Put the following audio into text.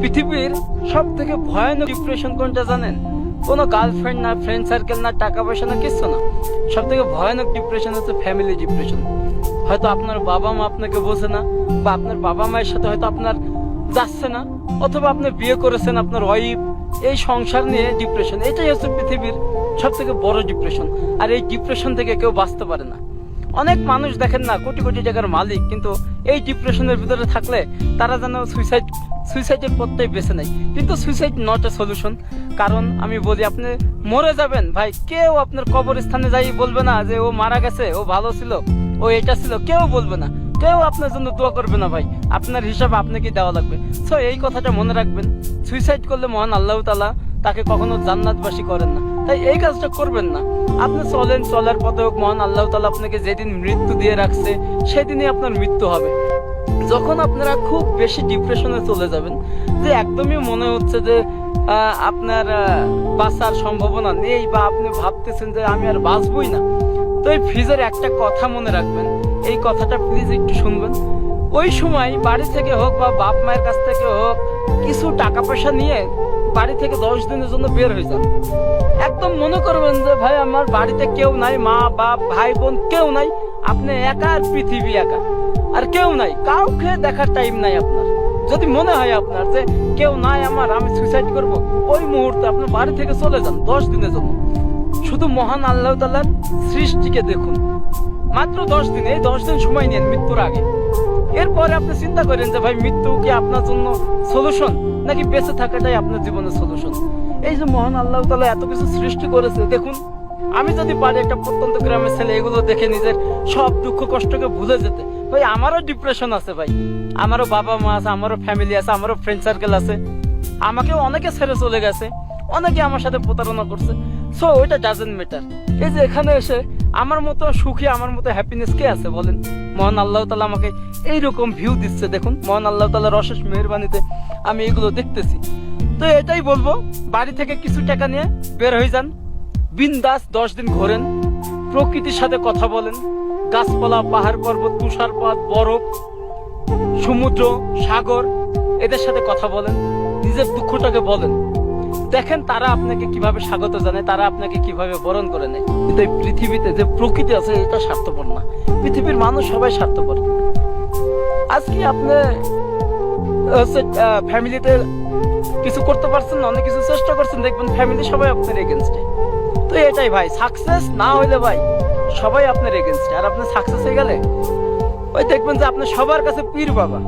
পৃথিবীর সব থেকে ভয়ানক ডিপ্রেশন কোনটা জানেন? কোনো গার্লফ্রেন্ড না, ফ্রেন্ড সার্কেল না, টাকা পয়সা না, কিচ্ছু না। সব থেকে ভয়ানক ডিপ্রেশন হচ্ছে ফ্যামিলি ডিপ্রেশন। হয়তো আপনার বাবা মা আপনাকে বোঝে না, বা আপনার বাবা মায়ের সাথে হয়তো আপনার যাচ্ছে না, অথবা আপনি বিয়ে করেছেন, আপনার ওয়াইফ, এই সংসার নিয়ে ডিপ্রেশন। এটাই হচ্ছে পৃথিবীর সব থেকে বড় ডিপ্রেশন। আর এই ডিপ্রেশন থেকে কেউ বাঁচতে পারে না। অনেক মানুষ দেখেন না, কোটি কোটি টাকার মালিক, কিন্তু এই ডিপ্রেশনের ভিতরে থাকলে তারা যেন সুইসাইডের পথটাই বেছে নেয়। কিন্তু সুইসাইড নট এ সলিউশন। কারণ আমি বলি, আপনি মরে যাবেন ভাই, কেউ আপনার কবরস্থানে যাই বলবে না যে ও মারা গেছে, ও ভালো ছিল, ও এটা ছিল, কেউ বলবে না। কেউ আপনার জন্য দোয়া করবে না ভাই, আপনার হিসাব আপনাকে দেওয়া লাগবে। সো এই কথাটা মনে রাখবেন, সুইসাইড করলে মহান আল্লাহ তাআলা তাকে কখনো জান্নাতবাসী করেন না। তাই এই কাজটা করবেন না। আপনি চলেন, চলার পথে হোক, মহান আল্লাহ তাআলা আপনাকে যেদিন মৃত্যু দিয়ে রাখছে সেদিনই আপনার মৃত্যু হবে। যখন আপনারা খুব বেশি ডিপ্রেশনে চলে যাবেন, যে একদমই মনে হচ্ছে যে আপনার বাঁচার সম্ভাবনা নেই, বা আপনি ভাবতেছেন যে আমি আর বাঁচবই না, তো এই ফ্রিজের একটা কথা মনে রাখবেন, এই কথাটা প্লিজ একটু শুনবেন। ওই সময় বাড়ি থেকে হোক বা বাপ মায়ের কাছ থেকে হোক কিছু টাকা পয়সা নিয়ে বাড়ি থেকে 10 দিনের জন্য বের হয়ে যান। একদম মনে করবেন যে ভাই আমার বাড়িতে কেউ নাই, মা বাপ ভাই বোন কেউ নাই, আপনি একা, আর পৃথিবী একা, আর কেউ নাই, কাউকে দেখার টাইম নাই আপনার। যদি মনে হয় আপনার যে কেউ নাই আমার, আমি সুইসাইড করব, ওই মুহূর্তে আপনার বাড়ি থেকে চলে যান 10 দিনের জন্য। শুধু মহান আল্লাহ তাআলার সৃষ্টিকে দেখুন, মাত্র 10 দিন। এই 10 দিন সময় নেন মৃত্যুর আগে। এরপরে আপনি চিন্তা করেন যে ভাই মৃত্যু কি আপনার জন্য সলিউশন, নাকি বেঁচে থাকাটাই আপনার জীবনের সলিউশন। এই যে মহান আল্লাহ তাআলা এত কিছু সৃষ্টি করেছে, দেখুন, আমি যদি পারি একটা প্রত্যন্ত গ্রামের ছেলে এগুলো দেখে নিজের সব দুঃখ কষ্টকে ভুলে যেতে। ভাই আমারও ডিপ্রেশন আছে, ভাই আমারও বাবা মা আছে, আমারও ফ্যামিলি আছে, আমারও ফ্রেন্ড সার্কেল আছে, আমাকেও অনেকে ছেড়ে চলে গেছে, অনেকে আমার সাথে প্রতারণা করছে। সো ওইটা ডাজেন্ট ম্যাটার। এই যে এখানে এসে আমার মতো সুখী, আমার মতো হ্যাপিনেস কে আছে বলেন? মহান আল্লাহ তাআলা আমাকে এইরকম ভিউ দিচ্ছে, দেখুন, মহান আল্লাহ তাআলার অশেষ মেহেরবানিতে আমি এগুলো দেখতেছি। তো এটাই বলবো, বাড়ি থেকে কিছু টাকা নিয়ে বের হয়ে যান, বিন্দাস 10 দিন ঘোরেন, প্রকৃতির সাথে কথা বলেন, গাছপালা, পাহাড় পর্বত, তুষারপাত, বরফ, সমুদ্র, সাগর, এদের সাথে কথা বলেন, নিজের দুঃখটাকে বলেন। দেখেন তারা আপনাকে কিভাবে স্বাগত জানায়, তারা আপনাকে কিভাবে বরণ করে নেয়। কিন্তু এই পৃথিবীতে যে প্রকৃতি আছে এটা স্বার্থপর না, পৃথিবীর মানুষ সবাই স্বার্থপর। আজকে আপনি ফ্যামিলিতে কিছু করতে পারছেন না, অনেক কিছু চেষ্টা করছেন, দেখবেন ফ্যামিলি সবাই আপনার এগেনস্টে। তো এটাই ভাই, সাকসেস না হইলে ভাই সবাই আপনার এগেনস্টে, আর আপনি সাকসেস হয়ে গেলে ওই দেখবেন যে আপনি সবার কাছে পীর বাবা।